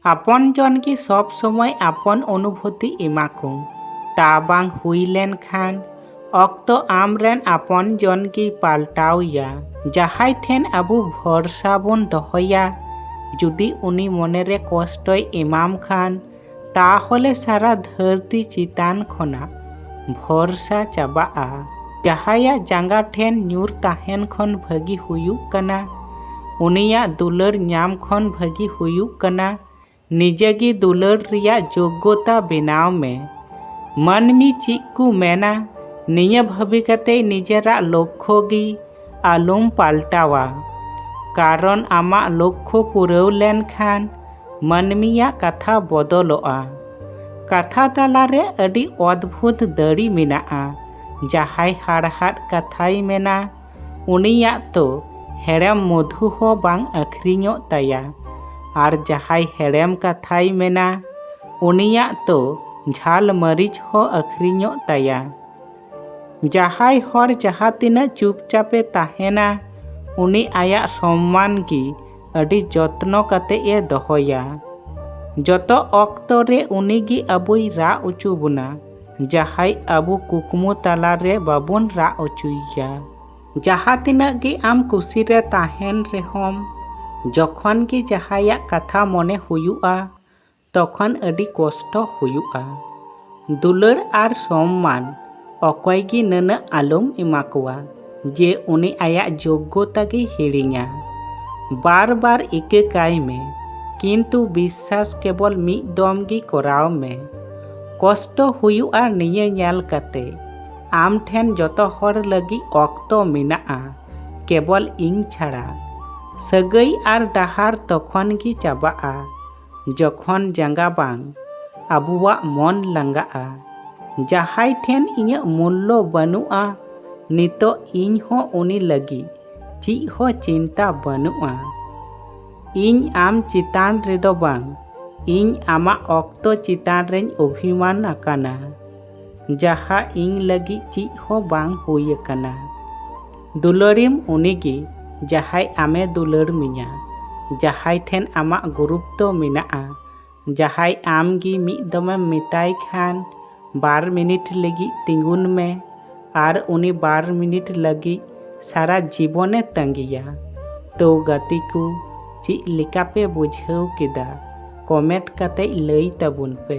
आपन जन की सब समय आपन अनुभूति एमाको ता बांग हुई लेन खान अक्तो आमरेन आपन जन की पाल्टावया जहाय ठेन आबू भरसा बन दहया जुदी उनी मनेरे कष्टय एमाम खान ताहले सारा धरती चितान खना भरसा चाबाआ जहाया जांगा ठेन न्यूर ताहेन खन भागी हुयुक कना उनिया दुलर ᱧᱟᱢ खन भागी हुयुक कना निजेगी दुलर रिया योग्यता बनाव में मनमी चीज को मेना निया भाभी कते निजेरा लक्ष्य गी आलम पाल्टावा कारण आमा लक्ष्य पुरव लेन खान मनमिया कथा बदलोआ कथा तालारे अडी अद्भुत दड़ी मेनाआ जहाय हाड़हाट कथाय मेना उनिया तो हेड़ेम मधु हो बांग अखरिñो ताया और जहाय हेड़ेम कथाय मेना उनिया तो झाल मरीच हो अखरिñो ताया जहाय हर जहा तिना चुपचापे ताहेना उनी आया सम्मान की अडी जत्नो कते ए दहया जतो अक्तो रे उनी गी अबुई रा उचु बुना जहाय अबु कुकमु तालारे बाबुन रा उचुया जहा तिना गी आम कुसी रे ताहेन रेहम जखन की जहाया कथा मने हुयुआ तखन अडी कष्ट हुयुआ दुलर आर सम्मान अकय गी नना आलम एमाकोआ जे उनी आया योग्यता गी हिड़िङा बार बार इके काय में किंतु विश्वास केवल मिद दम गी कराव में कष्ट हुयुआ निये नेल कते आम ठेन जतो हर लगी अक्तो मेनाआ केवल इं छाड़ा सगई आर डाहार तखन गी चाबाआ जखन जांगा बांग आबुआ मन लांगाआ जहाय ठेन इᱧᱟᱹᱜ मूल्य बनुआ नितो इñ हो उनी लगी ची हो चिंता बनुआ इñ आम चितान रेदो बांग इñ आमा अक्तो चितान रेñ अभिमान आकाना जहा इñ लगी ची हो बांग हुई आकाना दुलरिम उनीगी जहाय आमे दुलर मिया जहाय ठेन आमा गुरुत्व मेनाआ जहाय आमगी मिद दमे मेताय खान 12 मिनट लगी तिंगुन में और उनी 12 मिनट लगी सारा जीवने तंगिया तो गति को ची लिका पे बुझेव किदा कमेंट कते लई तबुन पे।